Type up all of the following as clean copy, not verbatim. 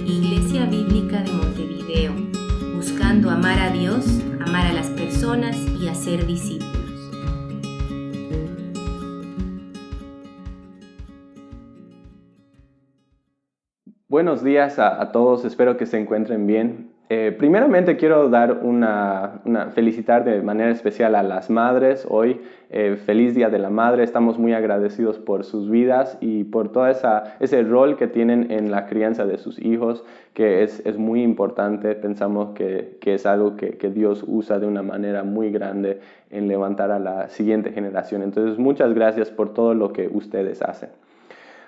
Iglesia Bíblica de Montevideo, buscando amar a Dios, amar a las personas y hacer discípulos. Buenos días a todos, espero que se encuentren bien. Primeramente quiero dar felicitar de manera especial a las madres hoy. Feliz Día de la Madre, estamos muy agradecidos por sus vidas y por todo ese rol que tienen en la crianza de sus hijos, que es muy importante. Pensamos que es algo que Dios usa de una manera muy grande en levantar a la siguiente generación. Entonces, muchas gracias por todo lo que ustedes hacen.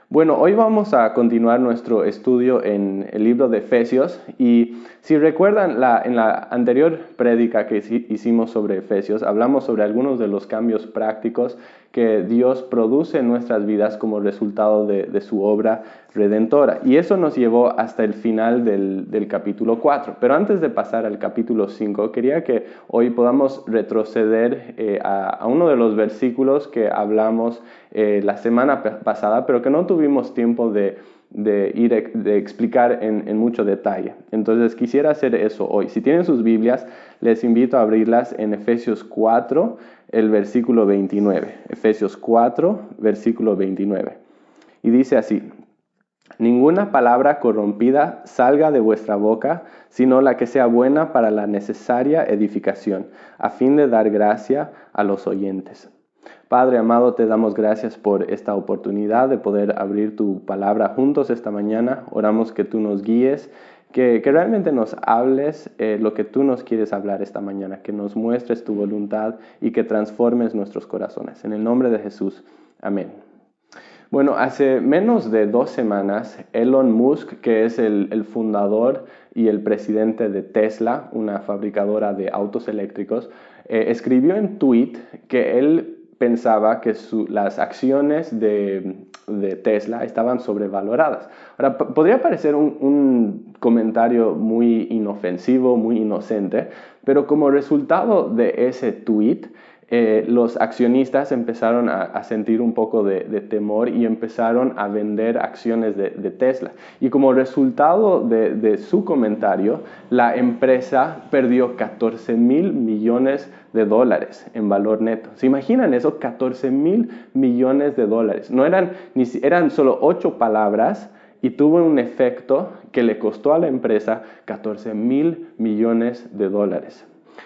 Bueno, hoy vamos a continuar nuestro estudio en el libro de Efesios y si recuerdan en la anterior prédica que hicimos sobre Efesios, hablamos sobre algunos de los cambios prácticos que Dios produce en nuestras vidas como resultado de su obra redentora. Y eso nos llevó hasta el final del capítulo 4. Pero antes de pasar al capítulo 5, quería que hoy podamos retroceder a uno de los versículos que hablamos la semana pasada, pero que no tuvimos tiempo de explicar en mucho detalle. Entonces quisiera hacer eso hoy. Si tienen sus Biblias, les invito a abrirlas en Efesios 4, el versículo 29. Efesios 4, versículo 29. Y dice así: ninguna palabra corrompida salga de vuestra boca, sino la que sea buena para la necesaria edificación, a fin de dar gracia a los oyentes. Padre amado, te damos gracias por esta oportunidad de poder abrir tu palabra juntos esta mañana. Oramos que tú nos guíes, que realmente nos hables lo que tú nos quieres hablar esta mañana, que nos muestres tu voluntad y que transformes nuestros corazones. En el nombre de Jesús, amén. Bueno, hace menos de 2 semanas, Elon Musk, que es el fundador y el presidente de Tesla, una fabricadora de autos eléctricos, escribió en tweet que él pensaba que las acciones de Tesla estaban sobrevaloradas. Ahora, podría parecer un comentario muy inofensivo, muy inocente, pero como resultado de ese tweet, los accionistas empezaron a sentir un poco de temor y empezaron a vender acciones de Tesla. Y como resultado de su comentario, la empresa perdió $14,000 millones en valor neto. ¿Se imaginan eso? $14,000 millones. No eran solo 8 palabras y tuvo un efecto que le costó a la empresa $14,000 millones.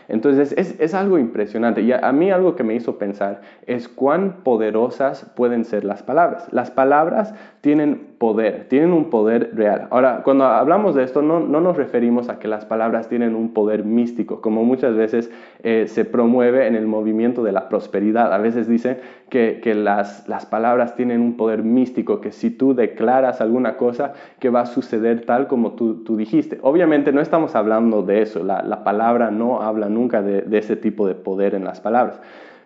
Entonces es algo impresionante y a mí algo que me hizo pensar es cuán poderosas pueden ser las palabras. Las palabras tienen poder, tienen un poder real. Ahora, cuando hablamos de esto no nos referimos a que las palabras tienen un poder místico, como muchas veces se promueve en el movimiento de la prosperidad. A veces dicen que las palabras tienen un poder místico, que si tú declaras alguna cosa, que va a suceder tal como tú dijiste. Obviamente no estamos hablando de eso, la palabra no habla nunca de ese tipo de poder en las palabras.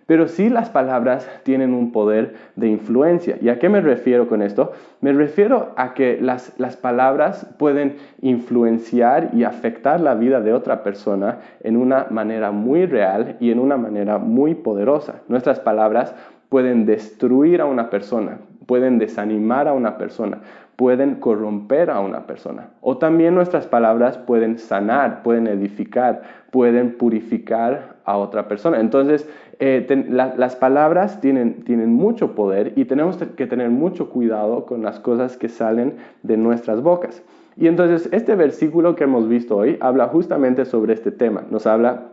Pero sí las palabras tienen un poder de influencia. ¿Y a qué me refiero con esto? Me refiero a que las palabras pueden influenciar y afectar la vida de otra persona en una manera muy real y en una manera muy poderosa. Nuestras palabras pueden destruir a una persona, pueden desanimar a una persona, pueden corromper a una persona. O también nuestras palabras pueden sanar, pueden edificar, pueden purificar a otra persona. Entonces, las palabras tienen mucho poder y tenemos que tener mucho cuidado con las cosas que salen de nuestras bocas. Y entonces, este versículo que hemos visto hoy habla justamente sobre este tema. Nos habla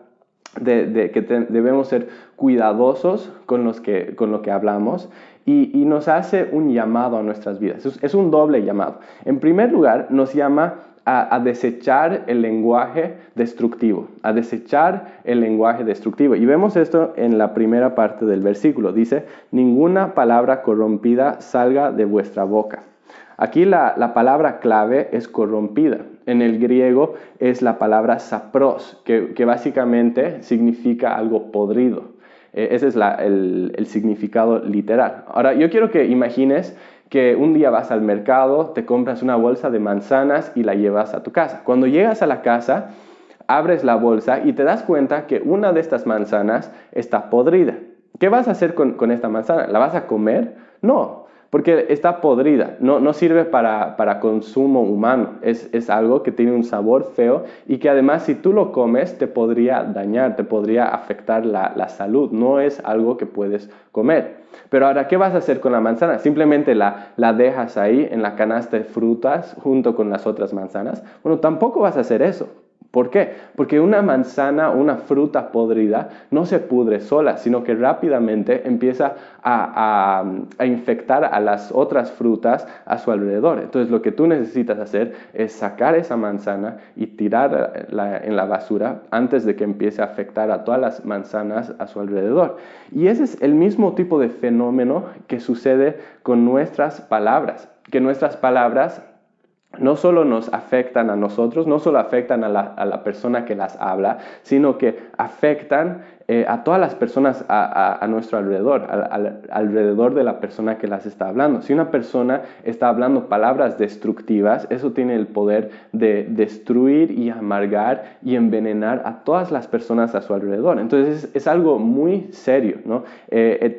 de que debemos ser cuidadosos con lo que hablamos y nos hace un llamado a nuestras vidas. Es un doble llamado. En primer lugar, nos llama a desechar el lenguaje destructivo, Y vemos esto en la primera parte del versículo. Dice: ninguna palabra corrompida salga de vuestra boca. Aquí la palabra clave es corrompida. En el griego es la palabra sapros, que básicamente significa algo podrido. Ese es el significado literal. Ahora, yo quiero que imagines que un día vas al mercado, te compras una bolsa de manzanas y la llevas a tu casa. Cuando llegas a la casa, abres la bolsa y te das cuenta que una de estas manzanas está podrida. ¿Qué vas a hacer con esta manzana? ¿La vas a comer? No. porque está podrida, no sirve para consumo humano, es algo que tiene un sabor feo y que además si tú lo comes te podría dañar, te podría afectar la salud, no es algo que puedes comer. Pero ahora, ¿qué vas a hacer con la manzana? ¿Simplemente la dejas ahí en la canasta de frutas junto con las otras manzanas? Bueno, tampoco vas a hacer eso. ¿Por qué? Porque una manzana o una fruta podrida no se pudre sola, sino que rápidamente empieza a infectar a las otras frutas a su alrededor. Entonces lo que tú necesitas hacer es sacar esa manzana y tirarla en la basura antes de que empiece a afectar a todas las manzanas a su alrededor. Y ese es el mismo tipo de fenómeno que sucede con nuestras palabras, que nuestras palabras no solo nos afectan a nosotros, no solo afectan a la persona que las habla, sino que afectan a todas las personas a nuestro alrededor, alrededor de la persona que las está hablando. Si una persona está hablando palabras destructivas, eso tiene el poder de destruir y amargar y envenenar a todas las personas a su alrededor. Entonces es algo muy serio, ¿no?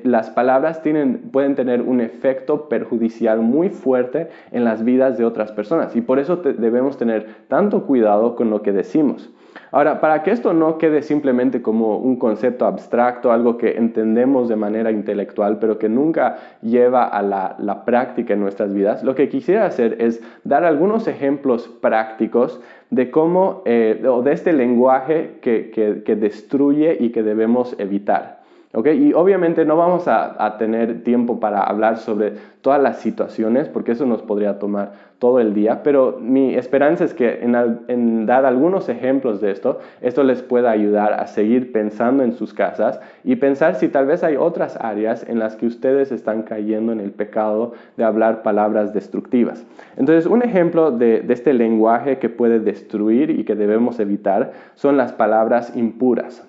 Las palabras pueden tener un efecto perjudicial muy fuerte en las vidas de otras personas y por eso debemos tener tanto cuidado con lo que decimos. Ahora, para que esto no quede simplemente como un concepto abstracto, algo que entendemos de manera intelectual, pero que nunca lleva a la práctica en nuestras vidas, lo que quisiera hacer es dar algunos ejemplos prácticos de cómo, o de este lenguaje que destruye y que debemos evitar. ¿Okay? Y obviamente no vamos a tener tiempo para hablar sobre todas las situaciones, porque eso nos podría tomar todo el día, pero mi esperanza es que en dar algunos ejemplos de esto les pueda ayudar a seguir pensando en sus casas y pensar si tal vez hay otras áreas en las que ustedes están cayendo en el pecado de hablar palabras destructivas. Entonces, un ejemplo de este lenguaje que puede destruir y que debemos evitar son las palabras impuras.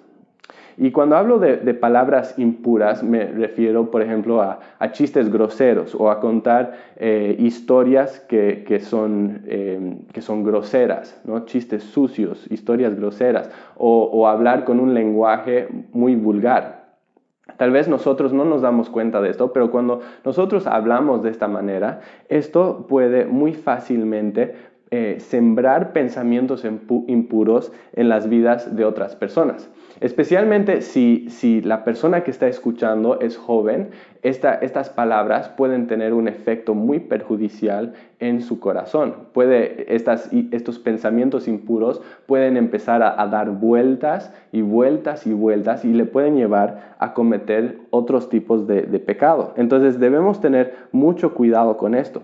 Y cuando hablo de palabras impuras, me refiero, por ejemplo, a chistes groseros o a contar historias que son groseras, ¿no? Chistes sucios, historias groseras, o hablar con un lenguaje muy vulgar. Tal vez nosotros no nos damos cuenta de esto, pero cuando nosotros hablamos de esta manera, esto puede muy fácilmente sembrar pensamientos impuros en las vidas de otras personas. Especialmente si la persona que está escuchando es joven, estas palabras pueden tener un efecto muy perjudicial en su corazón. Estos pensamientos impuros pueden empezar a dar vueltas y vueltas y vueltas y le pueden llevar a cometer otros tipos de pecado. Entonces debemos tener mucho cuidado con esto.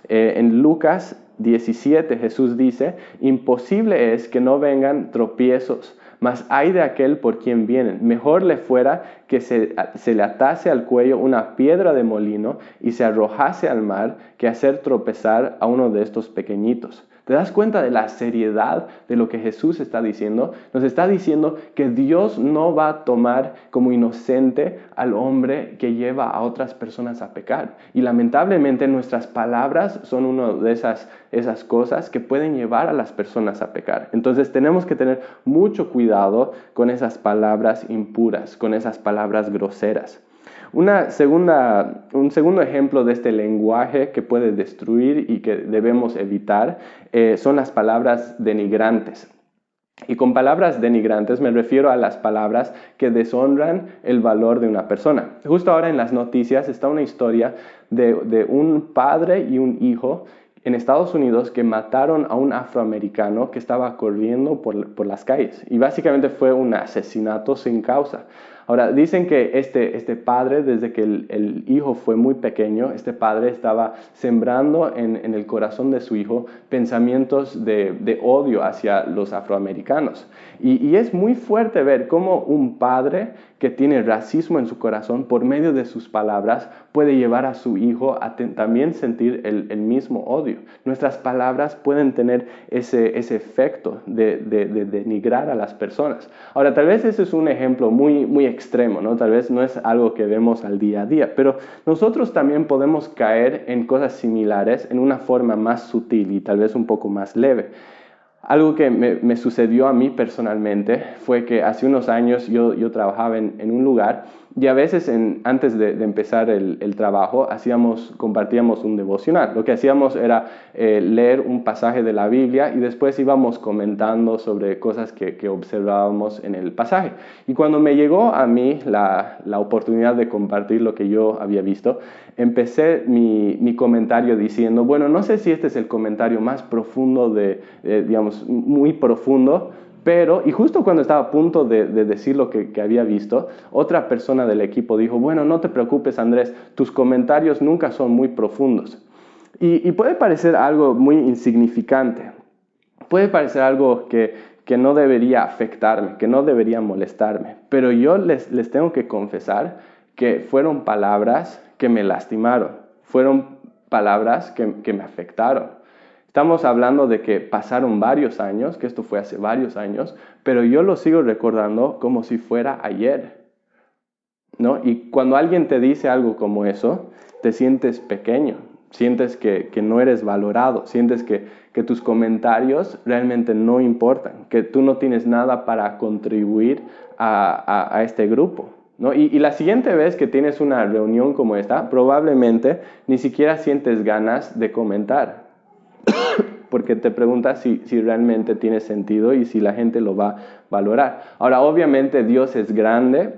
En Lucas 17 Jesús dice: imposible es que no vengan tropiezos, mas ay de aquel por quien vienen. Mejor le fuera que se le atase al cuello una piedra de molino y se arrojase al mar que hacer tropezar a uno de estos pequeñitos. ¿Te das cuenta de la seriedad de lo que Jesús está diciendo? Nos está diciendo que Dios no va a tomar como inocente al hombre que lleva a otras personas a pecar. Y lamentablemente nuestras palabras son una de esas cosas que pueden llevar a las personas a pecar. Entonces tenemos que tener mucho cuidado con esas palabras impuras, con esas palabras groseras. Un segundo ejemplo de este lenguaje que puede destruir y que debemos evitar son las palabras denigrantes. Y con palabras denigrantes me refiero a las palabras que deshonran el valor de una persona. Justo ahora en las noticias está una historia de un padre y un hijo en Estados Unidos que mataron a un afroamericano que estaba corriendo por las calles. Y básicamente fue un asesinato sin causa. Ahora, dicen que este padre, desde que el hijo fue muy pequeño, este padre estaba sembrando en el corazón de su hijo pensamientos de odio hacia los afroamericanos. Y es muy fuerte ver cómo un padre que tiene racismo en su corazón, por medio de sus palabras, puede llevar a su hijo a también sentir el mismo odio. Nuestras palabras pueden tener ese efecto de denigrar a las personas. Ahora, tal vez ese es un ejemplo muy extremo, ¿no? Tal vez no es algo que vemos al día a día, pero nosotros también podemos caer en cosas similares en una forma más sutil y tal vez un poco más leve. Algo que me sucedió a mí personalmente fue que hace unos años yo trabajaba en un lugar y a veces antes de empezar el trabajo compartíamos un devocional. Lo que hacíamos era leer un pasaje de la Biblia y después íbamos comentando sobre cosas que observábamos en el pasaje. Y cuando me llegó a mí la oportunidad de compartir lo que yo había visto, empecé mi comentario diciendo, bueno, no sé si este es el comentario más profundo digamos, muy profundo, pero, y justo cuando estaba a punto de decir lo que había visto, otra persona del equipo dijo, bueno, no te preocupes, Andrés, tus comentarios nunca son muy profundos. Y puede parecer algo muy insignificante, puede parecer algo que no debería afectarme, que no debería molestarme, pero yo les tengo que confesar que fueron palabras que me lastimaron, fueron palabras que me afectaron. Estamos hablando de que pasaron varios años, que esto fue hace varios años, pero yo lo sigo recordando como si fuera ayer, ¿no? Y cuando alguien te dice algo como eso, te sientes pequeño, sientes que no eres valorado, sientes que tus comentarios realmente no importan, que tú no tienes nada para contribuir a este grupo, ¿no? Y la siguiente vez que tienes una reunión como esta, probablemente ni siquiera sientes ganas de comentar, porque te preguntas si realmente tiene sentido y si la gente lo va a valorar. Ahora, obviamente Dios es grande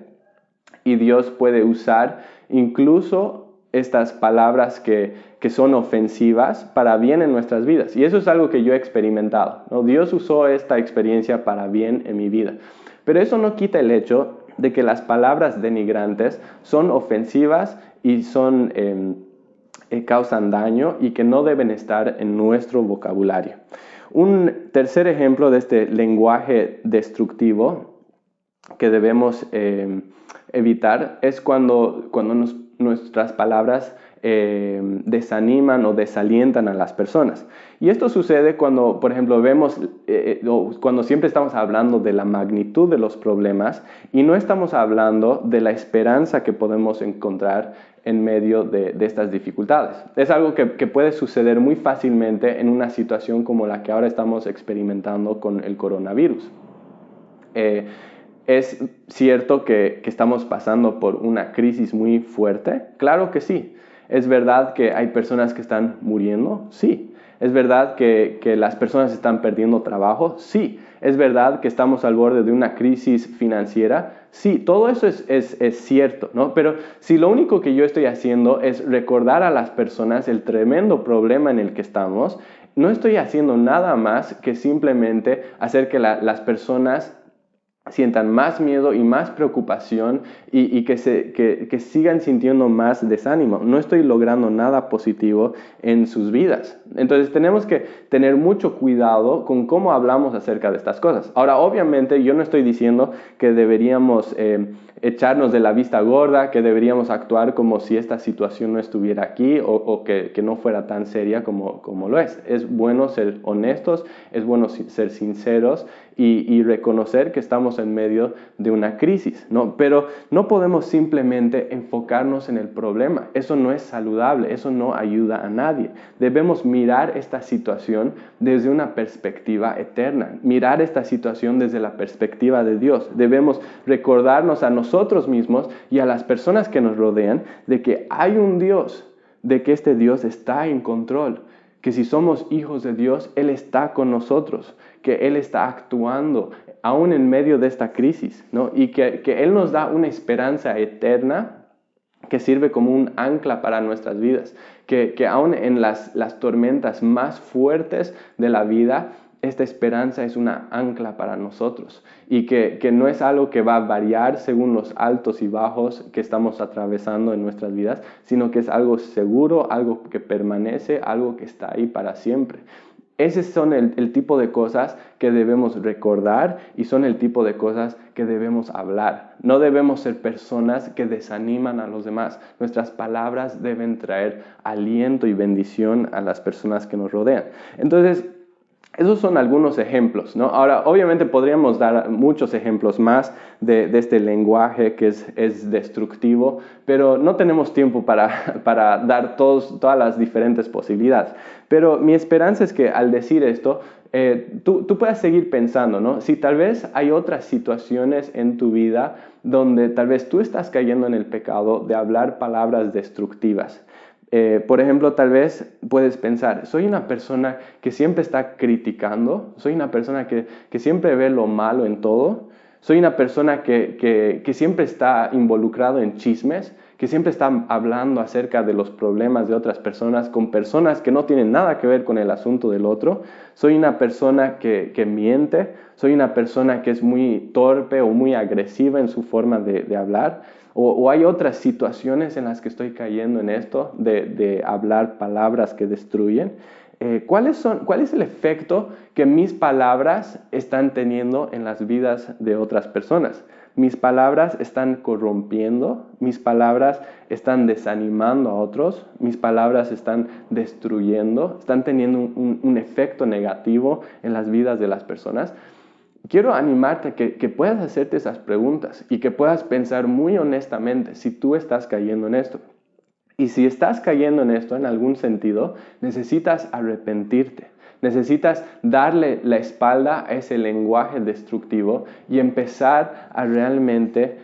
y Dios puede usar incluso estas palabras que son ofensivas para bien en nuestras vidas. Y eso es algo que yo he experimentado, ¿no? Dios usó esta experiencia para bien en mi vida. Pero eso no quita el hecho de que las palabras denigrantes son ofensivas y causan daño y que no deben estar en nuestro vocabulario. Un tercer ejemplo de este lenguaje destructivo que debemos evitar es cuando nuestras palabras desaniman o desalientan a las personas. Y esto sucede cuando, por ejemplo, cuando siempre estamos hablando de la magnitud de los problemas y no estamos hablando de la esperanza que podemos encontrar en medio de estas dificultades. Es algo que puede suceder muy fácilmente en una situación como la que ahora estamos experimentando con el coronavirus. ¿Es cierto que estamos pasando por una crisis muy fuerte? Claro que sí. ¿Es verdad que hay personas que están muriendo? Sí. ¿Es verdad que las personas están perdiendo trabajo? Sí. ¿Es verdad que estamos al borde de una crisis financiera? Sí, todo eso es cierto, ¿no? Pero si lo único que yo estoy haciendo es recordar a las personas el tremendo problema en el que estamos, no estoy haciendo nada más que simplemente hacer que las personas sientan más miedo y más preocupación y que sigan sintiendo más desánimo. No estoy logrando nada positivo en sus vidas. Entonces tenemos que tener mucho cuidado con cómo hablamos acerca de estas cosas. Ahora, obviamente, yo no estoy diciendo que deberíamos echarnos de la vista gorda, que deberíamos actuar como si esta situación no estuviera aquí o que no fuera tan seria como lo es. Es bueno ser honestos, es bueno ser sinceros y reconocer que estamos en medio de una crisis, ¿no? Pero no podemos simplemente enfocarnos en el problema. Eso no es saludable, eso no ayuda a nadie. Debemos mirar esta situación desde una perspectiva eterna, mirar esta situación desde la perspectiva de Dios. Debemos recordarnos a nosotros mismos y a las personas que nos rodean de que hay un Dios, de que este Dios está en control, que si somos hijos de Dios, Él está con nosotros, que Él está actuando aún en medio de esta crisis, ¿no? Y que Él nos da una esperanza eterna que sirve como un ancla para nuestras vidas, que aún en las tormentas más fuertes de la vida, esta esperanza es una ancla para nosotros y que no es algo que va a variar según los altos y bajos que estamos atravesando en nuestras vidas, sino que es algo seguro, algo que permanece, algo que está ahí para siempre. Esos son el tipo de cosas que debemos recordar y son el tipo de cosas que debemos hablar. No debemos ser personas que desaniman a los demás. Nuestras palabras deben traer aliento y bendición a las personas que nos rodean. Entonces, Esos son algunos ejemplos, ¿no? Ahora, obviamente podríamos dar muchos ejemplos más de este lenguaje que es destructivo, pero no tenemos tiempo para dar todas las diferentes posibilidades. Pero mi esperanza es que al decir esto, tú puedas seguir pensando, ¿no? Si tal vez hay otras situaciones en tu vida donde tal vez tú estás cayendo en el pecado de hablar palabras destructivas. Por ejemplo, tal vez puedes pensar, soy una persona que siempre está criticando, soy una persona que siempre ve lo malo en todo, soy una persona que siempre está involucrado en chismes, que siempre está hablando acerca de los problemas de otras personas con personas que no tienen nada que ver con el asunto del otro, soy una persona que miente, soy una persona que es muy torpe o muy agresiva en su forma de hablar. O hay otras situaciones en las que estoy cayendo en esto de hablar palabras que destruyen. ¿Cuál es el efecto que mis palabras están teniendo en las vidas de otras personas? Mis palabras están corrompiendo, mis palabras están desanimando a otros, mis palabras están destruyendo, están teniendo un efecto negativo en las vidas de las personas. Quiero animarte a que puedas hacerte esas preguntas y que puedas pensar muy honestamente si tú estás cayendo en esto. Y si estás cayendo en esto en algún sentido, necesitas arrepentirte. Necesitas darle la espalda a ese lenguaje destructivo y empezar a realmente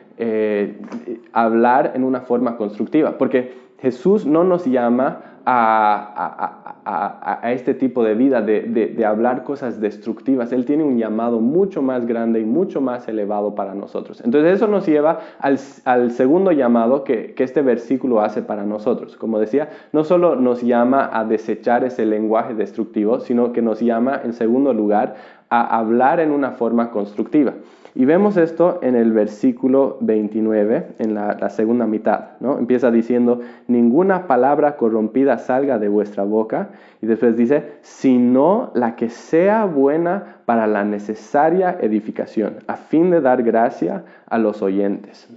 hablar en una forma constructiva. Porque Jesús no nos llama a este tipo de vida, de hablar cosas destructivas. Él tiene un llamado mucho más grande y mucho más elevado para nosotros. Entonces eso nos lleva al segundo llamado que este versículo hace para nosotros. Como decía, no solo nos llama a desechar ese lenguaje destructivo, sino que nos llama, en segundo lugar, a hablar en una forma constructiva. Y vemos esto en el versículo 29, en la segunda mitad, ¿no? Empieza diciendo, ninguna palabra corrompida salga de vuestra boca. Y después dice, sino la que sea buena para la necesaria edificación, a fin de dar gracia a los oyentes.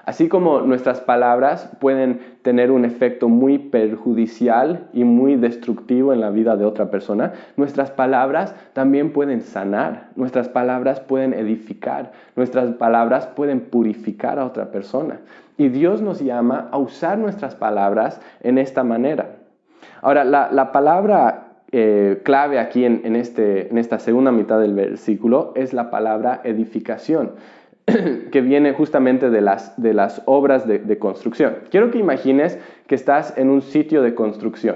Así como nuestras palabras pueden tener un efecto muy perjudicial y muy destructivo en la vida de otra persona, nuestras palabras también pueden sanar, nuestras palabras pueden edificar, nuestras palabras pueden purificar a otra persona. Y Dios nos llama a usar nuestras palabras en esta manera. Ahora, la palabra clave aquí en esta segunda mitad del versículo es la palabra edificación, que viene justamente de las obras de construcción. Quiero que imagines que estás en un sitio de construcción.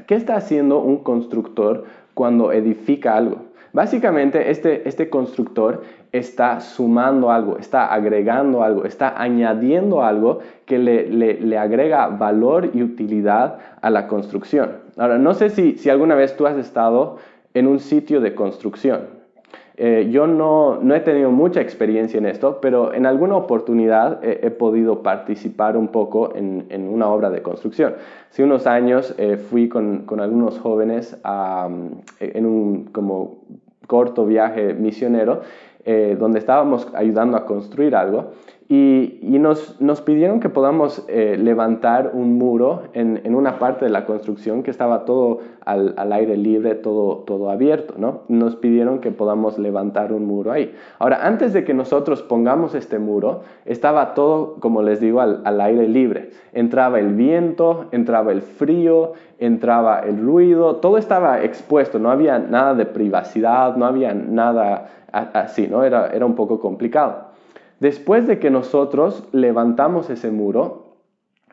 ¿Qué está haciendo un constructor cuando edifica algo? Básicamente, este constructor está sumando algo, está agregando algo, está añadiendo algo que le agrega valor y utilidad a la construcción. Ahora, no sé si alguna vez tú has estado en un sitio de construcción. Yo no he tenido mucha experiencia en esto, pero en alguna oportunidad he podido participar un poco en una obra de construcción. Hace unos años fui con algunos jóvenes en un como corto viaje misionero, donde estábamos ayudando a construir algo y nos pidieron que podamos levantar un muro en una parte de la construcción que estaba todo al aire libre, todo abierto, ¿no? Nos pidieron que podamos levantar un muro ahí. Ahora, antes de que nosotros pongamos este muro, estaba todo, como les digo, al aire libre. Entraba el viento, entraba el frío, entraba el ruido, todo estaba expuesto, no había nada de privacidad, no había nada así, ¿no? Era un poco complicado. Después de que nosotros levantamos ese muro,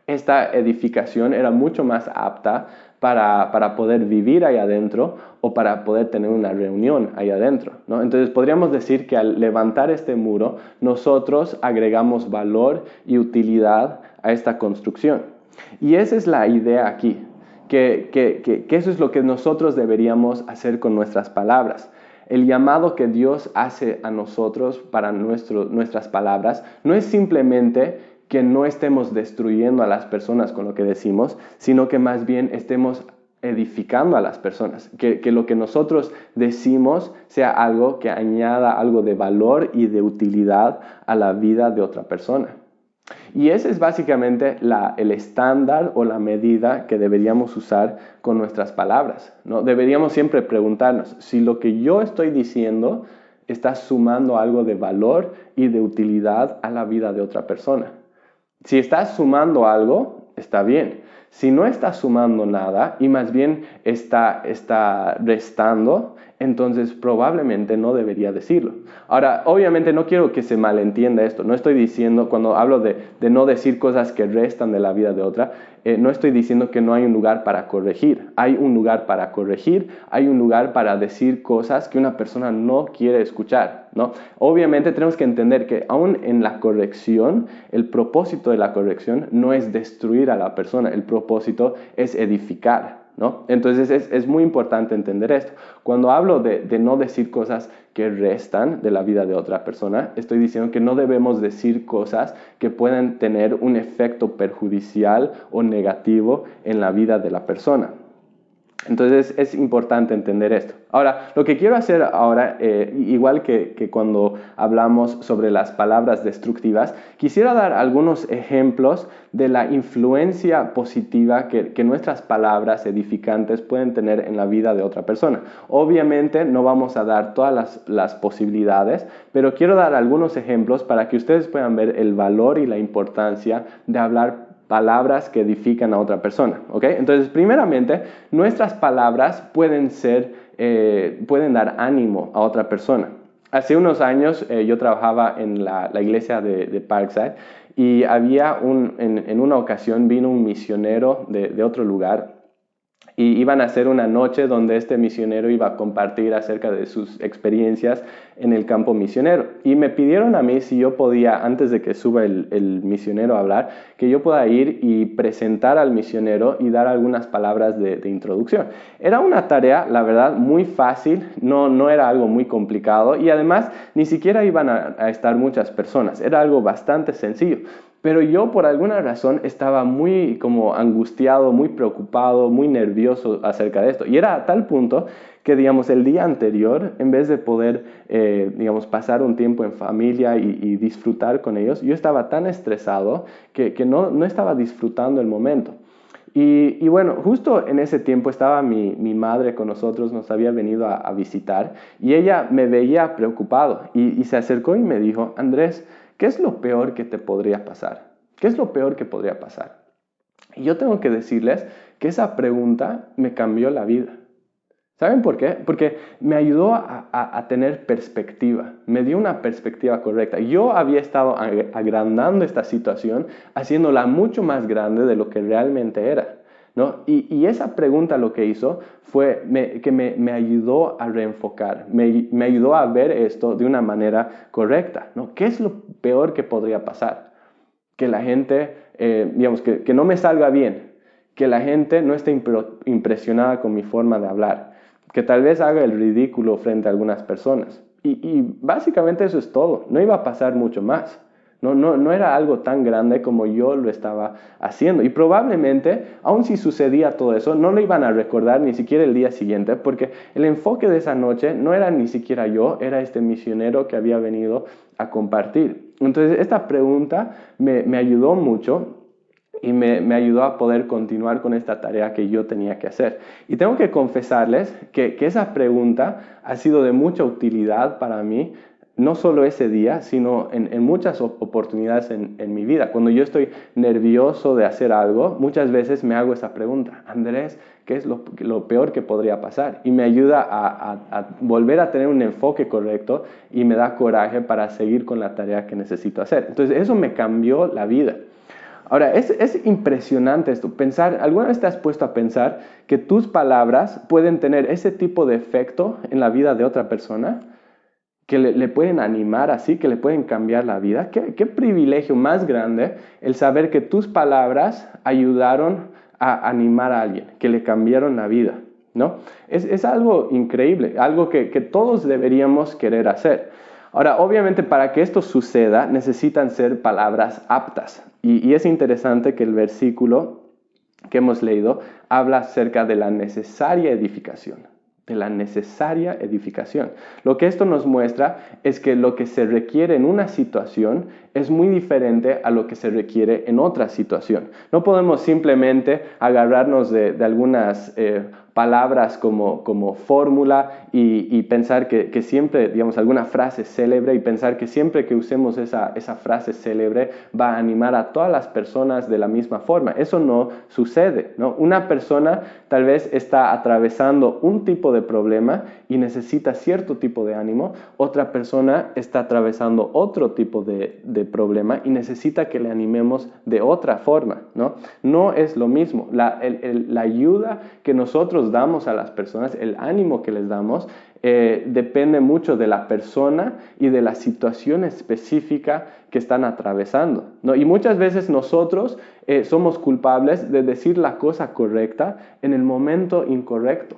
esta edificación era mucho más apta para poder vivir ahí adentro o para poder tener una reunión ahí adentro, ¿no? Entonces podríamos decir que al levantar este muro, nosotros agregamos valor y utilidad a esta construcción. Y esa es la idea aquí, que eso es lo que nosotros deberíamos hacer con nuestras palabras. El llamado que Dios hace a nosotros para nuestras palabras no es simplemente que no estemos destruyendo a las personas con lo que decimos, sino que más bien estemos edificando a las personas, que lo que nosotros decimos sea algo que añada algo de valor y de utilidad a la vida de otra persona. Y ese es básicamente el estándar o la medida que deberíamos usar con nuestras palabras, ¿no? Deberíamos siempre preguntarnos si lo que yo estoy diciendo está sumando algo de valor y de utilidad a la vida de otra persona. Si estás sumando algo, está bien. Si no está sumando nada y más bien está restando, entonces probablemente no debería decirlo. Ahora, obviamente no quiero que se malentienda esto. No estoy diciendo, cuando hablo de no decir cosas que restan de la vida de otra, no estoy diciendo que no hay un lugar para corregir. Hay un lugar para corregir, hay un lugar para decir cosas que una persona no quiere escuchar, ¿no? Obviamente tenemos que entender que aún en la corrección, el propósito de la corrección no es destruir a la persona, el propósito es edificar, ¿no? Entonces es muy importante entender esto. Cuando hablo de no decir cosas que restan de la vida de otra persona, estoy diciendo que no debemos decir cosas que puedan tener un efecto perjudicial o negativo en la vida de la persona. Entonces es importante entender esto. Ahora, lo que quiero hacer ahora, igual que cuando hablamos sobre las palabras destructivas, quisiera dar algunos ejemplos de la influencia positiva que nuestras palabras edificantes pueden tener en la vida de otra persona. Obviamente no vamos a dar todas las posibilidades, pero quiero dar algunos ejemplos para que ustedes puedan ver el valor y la importancia de hablar palabras que edifican a otra persona, ¿ok? Entonces, primeramente, nuestras palabras pueden dar ánimo a otra persona. Hace unos años yo trabajaba en la iglesia de Parkside y en una ocasión vino un misionero de otro lugar y iban a hacer una noche donde este misionero iba a compartir acerca de sus experiencias en el campo misionero. Y me pidieron a mí si yo podía, antes de que suba el misionero a hablar, que yo pueda ir y presentar al misionero y dar algunas palabras de introducción. Era una tarea, la verdad, muy fácil, no era algo muy complicado y además ni siquiera iban a estar muchas personas, era algo bastante sencillo. Pero yo por alguna razón estaba muy como angustiado, muy preocupado, muy nervioso acerca de esto. Y era a tal punto que, digamos, el día anterior, en vez de poder, pasar un tiempo en familia y disfrutar con ellos, yo estaba tan estresado que no estaba disfrutando el momento. Y bueno, justo en ese tiempo estaba mi madre con nosotros, nos había venido a visitar y ella me veía preocupado y se acercó y me dijo, Andrés, ¿qué es lo peor que te podría pasar? ¿Qué es lo peor que podría pasar? Y yo tengo que decirles que esa pregunta me cambió la vida. ¿Saben por qué? Porque me ayudó a tener perspectiva, me dio una perspectiva correcta. Yo había estado agrandando esta situación, haciéndola mucho más grande de lo que realmente era, ¿no? Y esa pregunta lo que hizo fue que me ayudó a reenfocar, me ayudó a ver esto de una manera correcta, ¿no? ¿Qué es lo peor que podría pasar? Que la gente, que no me salga bien, que la gente no esté impresionada con mi forma de hablar, que tal vez haga el ridículo frente a algunas personas. Y básicamente eso es todo, no iba a pasar mucho más. No era algo tan grande como yo lo estaba haciendo. Y probablemente, aun si sucedía todo eso, no lo iban a recordar ni siquiera el día siguiente, porque el enfoque de esa noche no era ni siquiera yo, era este misionero que había venido a compartir. Entonces, esta pregunta me ayudó mucho y me ayudó a poder continuar con esta tarea que yo tenía que hacer. Y tengo que confesarles que esa pregunta ha sido de mucha utilidad para mí, no solo ese día, sino en muchas oportunidades en mi vida. Cuando yo estoy nervioso de hacer algo, muchas veces me hago esa pregunta, Andrés, ¿qué es lo peor que podría pasar? Y me ayuda a volver a tener un enfoque correcto y me da coraje para seguir con la tarea que necesito hacer. Entonces eso me cambió la vida. Ahora, es impresionante esto, ¿alguna vez te has puesto a pensar que tus palabras pueden tener ese tipo de efecto en la vida de otra persona? Que le pueden animar así, que le pueden cambiar la vida. ¿Qué privilegio más grande el saber que tus palabras ayudaron a animar a alguien, que le cambiaron la vida, ¿no? Es algo increíble, algo que todos deberíamos querer hacer. Ahora, obviamente, para que esto suceda, necesitan ser palabras aptas. Y es interesante que el versículo que hemos leído habla acerca de la necesaria edificación. de la necesaria edificación. Lo que esto nos muestra es que lo que se requiere en una situación es muy diferente a lo que se requiere en otra situación. No podemos simplemente agarrarnos de algunas palabras como fórmula y pensar que siempre, digamos, alguna frase célebre y pensar que siempre que usemos esa frase célebre va a animar a todas las personas de la misma forma. Eso no sucede, ¿no? Una persona tal vez está atravesando un tipo de problema y necesita cierto tipo de ánimo. Otra persona está atravesando otro tipo de problema y necesita que le animemos de otra forma, ¿no? No es lo mismo. La ayuda que nosotros damos a las personas, el ánimo que les damos, depende mucho de la persona y de la situación específica que están atravesando, ¿no? Y muchas veces nosotros somos culpables de decir la cosa correcta en el momento incorrecto.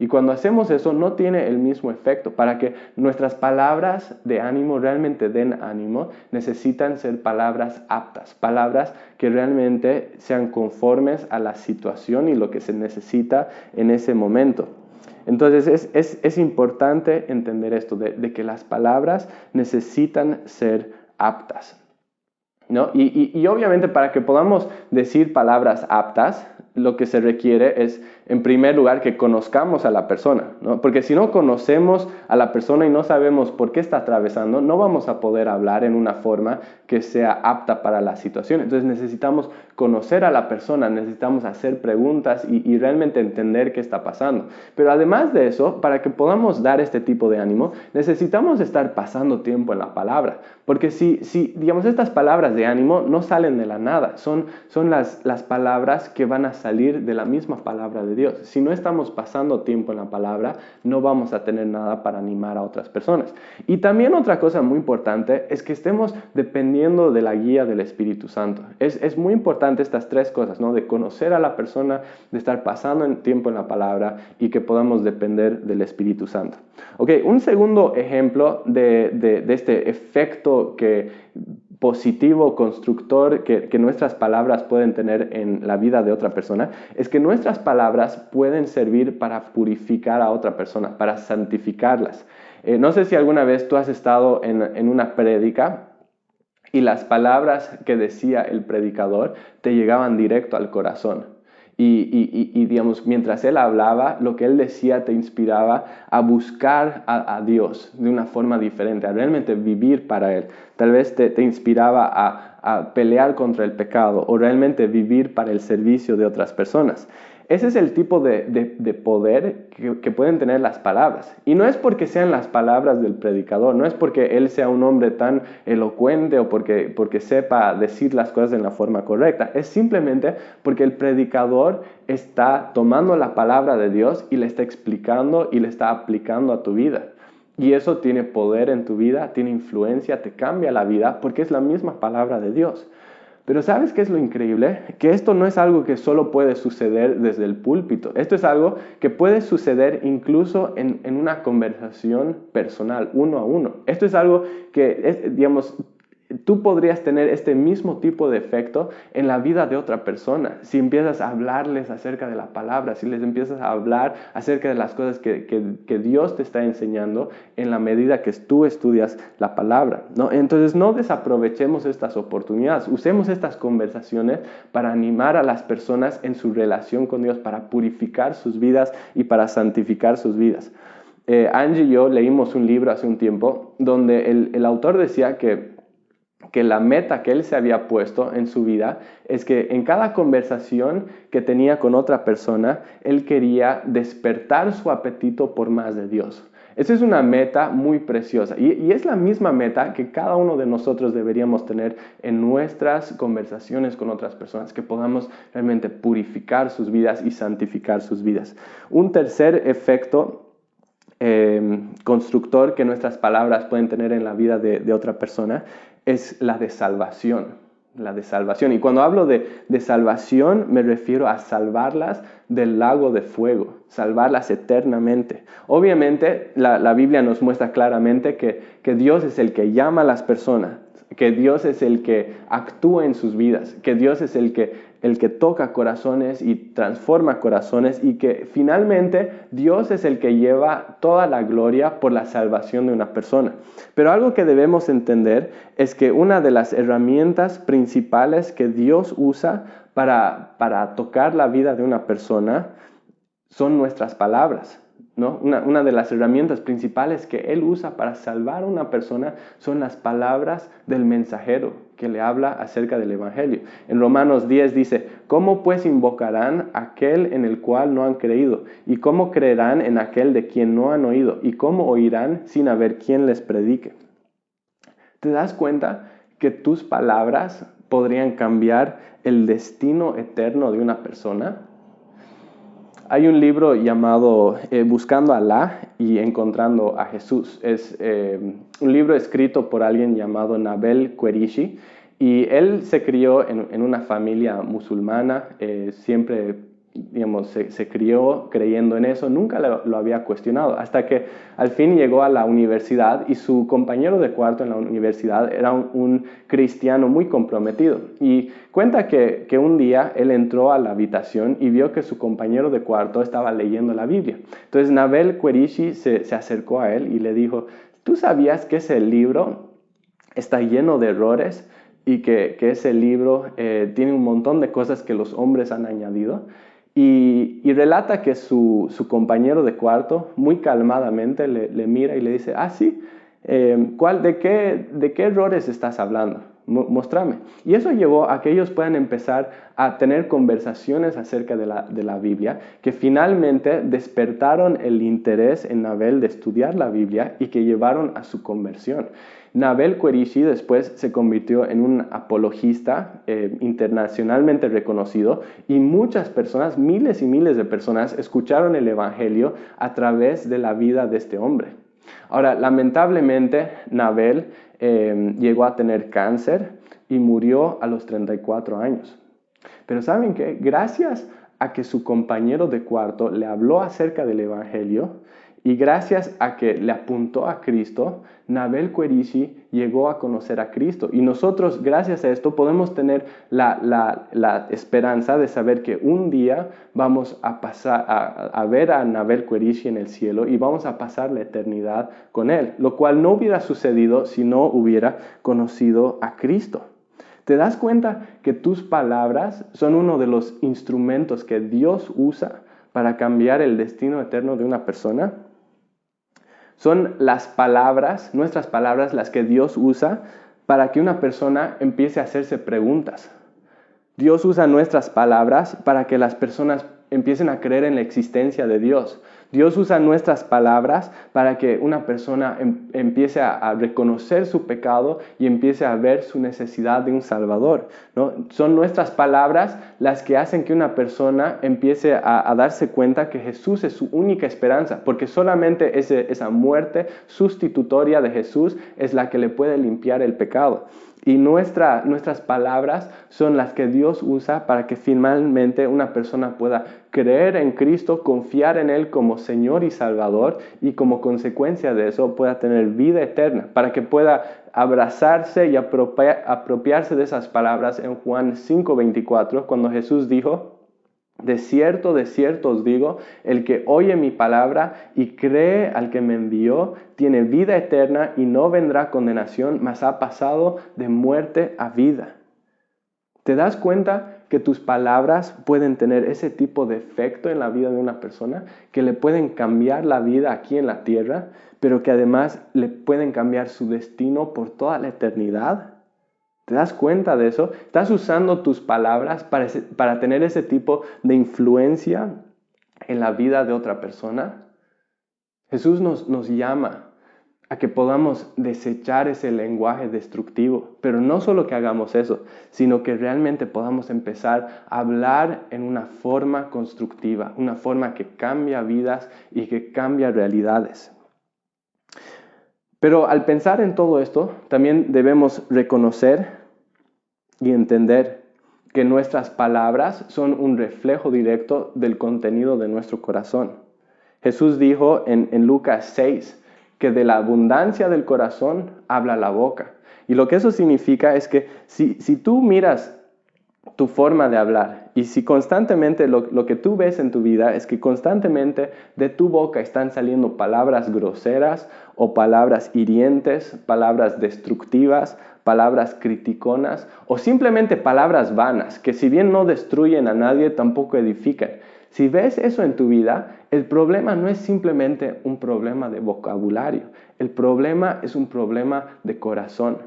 Y cuando hacemos eso no tiene el mismo efecto. Para que nuestras palabras de ánimo realmente den ánimo, necesitan ser palabras aptas, palabras que realmente sean conformes a la situación y lo que se necesita en ese momento. Entonces es importante entender esto, de que las palabras necesitan ser aptas, ¿no? Y obviamente para que podamos decir palabras aptas, lo que se requiere es, en primer lugar, que conozcamos a la persona, ¿no? Porque si no conocemos a la persona y no sabemos por qué está atravesando, no vamos a poder hablar en una forma que sea apta para la situación. Entonces necesitamos conocer a la persona, necesitamos hacer preguntas y realmente entender qué está pasando. Pero además de eso, para que podamos dar este tipo de ánimo, necesitamos estar pasando tiempo en la palabra. Porque si digamos, estas palabras de ánimo no salen de la nada, son las palabras que van a salir de la misma palabra de Dios. Si no estamos pasando tiempo en la palabra, no vamos a tener nada para animar a otras personas. Y también otra cosa muy importante es que estemos dependiendo de la guía del Espíritu Santo. Es muy importante estas tres cosas, ¿no? De conocer a la persona, de estar pasando tiempo en la palabra y que podamos depender del Espíritu Santo. Ok, un segundo ejemplo de este efecto positivo, constructor que nuestras palabras pueden tener en la vida de otra persona, es que nuestras palabras pueden servir para purificar a otra persona, para santificarlas. No sé si alguna vez tú has estado en una prédica y las palabras que decía el predicador te llegaban directo al corazón. Y digamos, mientras él hablaba, lo que él decía te inspiraba a buscar a Dios de una forma diferente, a realmente vivir para Él. Tal vez te inspiraba a pelear contra el pecado o realmente vivir para el servicio de otras personas. Ese es el tipo de poder que pueden tener las palabras. Y no es porque sean las palabras del predicador, no es porque él sea un hombre tan elocuente o porque sepa decir las cosas de la forma correcta. Es simplemente porque el predicador está tomando la palabra de Dios y le está explicando y le está aplicando a tu vida. Y eso tiene poder en tu vida, tiene influencia, te cambia la vida porque es la misma palabra de Dios. Pero ¿sabes qué es lo increíble? Que esto no es algo que solo puede suceder desde el púlpito. Esto es algo que puede suceder incluso en una conversación personal, uno a uno. Esto es algo que, digamos, tú podrías tener este mismo tipo de efecto en la vida de otra persona. Si empiezas a hablarles acerca de la palabra, si les empiezas a hablar acerca de las cosas que Dios te está enseñando en la medida que tú estudias la palabra, ¿no? Entonces no desaprovechemos estas oportunidades. Usemos estas conversaciones para animar a las personas en su relación con Dios, para purificar sus vidas y para santificar sus vidas. Angie y yo leímos un libro hace un tiempo donde el autor decía que la meta que él se había puesto en su vida es que en cada conversación que tenía con otra persona, él quería despertar su apetito por más de Dios. Esa es una meta muy preciosa y es la misma meta que cada uno de nosotros deberíamos tener en nuestras conversaciones con otras personas, que podamos realmente purificar sus vidas y santificar sus vidas. Un tercer efecto constructor que nuestras palabras pueden tener en la vida de otra persona es la de salvación. La de salvación. Y cuando hablo de salvación, me refiero a salvarlas del lago de fuego, salvarlas eternamente. Obviamente, la Biblia nos muestra claramente que Dios es el que llama a las personas que Dios es el que actúa en sus vidas, que Dios es el que toca corazones y transforma corazones y que finalmente Dios es el que lleva toda la gloria por la salvación de una persona. Pero algo que debemos entender es que una de las herramientas principales que Dios usa para tocar la vida de una persona son nuestras palabras, ¿no? Una de las herramientas principales que Él usa para salvar a una persona son las palabras del mensajero que le habla acerca del Evangelio. En Romanos 10 dice, ¿cómo pues invocarán aquel en el cual no han creído? ¿Y cómo creerán en aquel de quien no han oído? ¿Y cómo oirán sin haber quien les predique? ¿Te das cuenta que tus palabras podrían cambiar el destino eterno de una persona? Hay un libro llamado Buscando a Alá y Encontrando a Jesús. Es un libro escrito por alguien llamado Nabil Qureshi y él se crió en una familia musulmana, siempre se crió creyendo en eso, nunca lo había cuestionado, hasta que al fin llegó a la universidad y su compañero de cuarto en la universidad era un cristiano muy comprometido. Y cuenta que un día él entró a la habitación y vio que su compañero de cuarto estaba leyendo la Biblia. Entonces Nabil Qureshi se acercó a él y le dijo, ¿tú sabías que ese libro está lleno de errores y que ese libro tiene un montón de cosas que los hombres han añadido? Y relata que su compañero de cuarto, muy calmadamente, le mira y le dice, sí, ¿de qué errores estás hablando? Móstrame. Y eso llevó a que ellos puedan empezar a tener conversaciones acerca de la Biblia, que finalmente despertaron el interés en Nabil de estudiar la Biblia y que llevaron a su conversión. Nabil Qureshi después se convirtió en un apologista internacionalmente reconocido y muchas personas, miles y miles de personas, escucharon el Evangelio a través de la vida de este hombre. Ahora, lamentablemente, Nabil llegó a tener cáncer y murió a los 34 años. Pero ¿saben qué? Gracias a que su compañero de cuarto le habló acerca del Evangelio y gracias a que le apuntó a Cristo, Nabil Qureshi llegó a conocer a Cristo. Y nosotros, gracias a esto, podemos tener la esperanza de saber que un día vamos a pasar a ver a Nabil Qureshi en el cielo y vamos a pasar la eternidad con él, lo cual no hubiera sucedido si no hubiera conocido a Cristo. ¿Te das cuenta que tus palabras son uno de los instrumentos que Dios usa para cambiar el destino eterno de una persona? Son las palabras, nuestras palabras, las que Dios usa para que una persona empiece a hacerse preguntas. Dios usa nuestras palabras para que las personas empiecen a creer en la existencia de Dios. Dios usa nuestras palabras para que una persona empiece a reconocer su pecado y empiece a ver su necesidad de un Salvador, ¿no? Son nuestras palabras las que hacen que una persona empiece a darse cuenta que Jesús es su única esperanza, porque solamente esa muerte sustitutoria de Jesús es la que le puede limpiar el pecado. Y nuestras palabras son las que Dios usa para que finalmente una persona pueda creer en Cristo, confiar en Él como Señor y Salvador y como consecuencia de eso pueda tener vida eterna, para que pueda abrazarse y apropiarse de esas palabras en Juan 5:24, cuando Jesús dijo, de cierto os digo, el que oye mi palabra y cree al que me envió, tiene vida eterna y no vendrá condenación, mas ha pasado de muerte a vida. ¿Te das cuenta que tus palabras pueden tener ese tipo de efecto en la vida de una persona? Que le pueden cambiar la vida aquí en la tierra, pero que además le pueden cambiar su destino por toda la eternidad. ¿Te das cuenta de eso? ¿Estás usando tus palabras para tener ese tipo de influencia en la vida de otra persona? Jesús nos llama a que podamos desechar ese lenguaje destructivo, pero no solo que hagamos eso, sino que realmente podamos empezar a hablar en una forma constructiva, una forma que cambia vidas y que cambia realidades. Pero al pensar en todo esto, también debemos reconocer y entender que nuestras palabras son un reflejo directo del contenido de nuestro corazón. Jesús dijo en Lucas 6 que de la abundancia del corazón habla la boca. Y lo que eso significa es que si tú miras tu forma de hablar y si constantemente lo que tú ves en tu vida es que constantemente de tu boca están saliendo palabras groseras o palabras hirientes, palabras destructivas, palabras criticonas o simplemente palabras vanas que si bien no destruyen a nadie tampoco edifican. Si ves eso en tu vida, el problema no es simplemente un problema de vocabulario, el problema es un problema de corazón.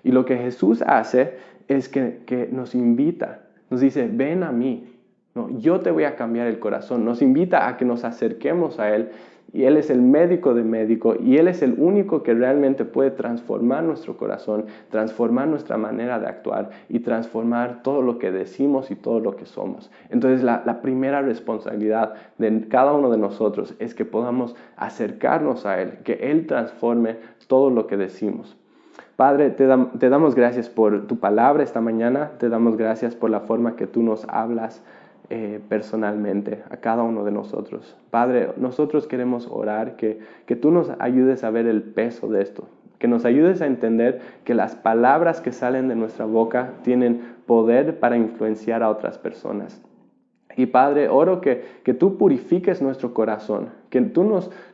Y lo que Jesús hace es que nos invita, nos dice, ven a mí, no, yo te voy a cambiar el corazón. Nos invita a que nos acerquemos a Él y Él es el médico de médicos y Él es el único que realmente puede transformar nuestro corazón, transformar nuestra manera de actuar y transformar todo lo que decimos y todo lo que somos. Entonces la primera responsabilidad de cada uno de nosotros es que podamos acercarnos a Él, que Él transforme todo lo que decimos. Padre, te damos gracias por tu palabra esta mañana, te damos gracias por la forma que tú nos hablas personalmente a cada uno de nosotros. Padre, nosotros queremos orar que tú nos ayudes a ver el peso de esto, que nos ayudes a entender que las palabras que salen de nuestra boca tienen poder para influenciar a otras personas. Y Padre, oro que tú purifiques nuestro corazón, que tú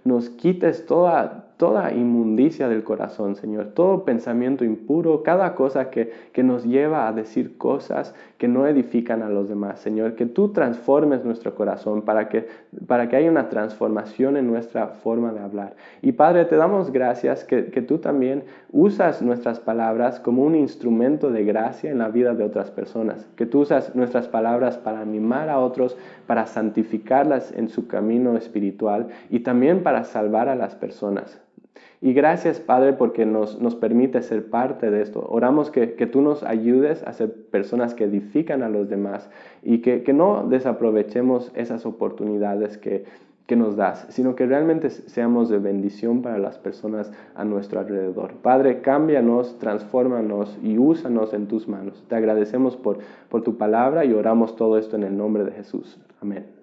nos quites toda inmundicia del corazón, Señor, todo pensamiento impuro, cada cosa que nos lleva a decir cosas que no edifican a los demás, Señor, que tú transformes nuestro corazón para que haya una transformación en nuestra forma de hablar. Y Padre, te damos gracias que tú también usas nuestras palabras como un instrumento de gracia en la vida de otras personas, que tú usas nuestras palabras para animar a otros, para santificarlas en su camino espiritual y también para salvar a las personas. Y gracias, Padre, porque nos permite ser parte de esto. Oramos que tú nos ayudes a ser personas que edifican a los demás y que no desaprovechemos esas oportunidades que nos das, sino que realmente seamos de bendición para las personas a nuestro alrededor. Padre, cámbianos, transfórmanos y úsanos en tus manos. Te agradecemos por tu palabra y oramos todo esto en el nombre de Jesús. Amén.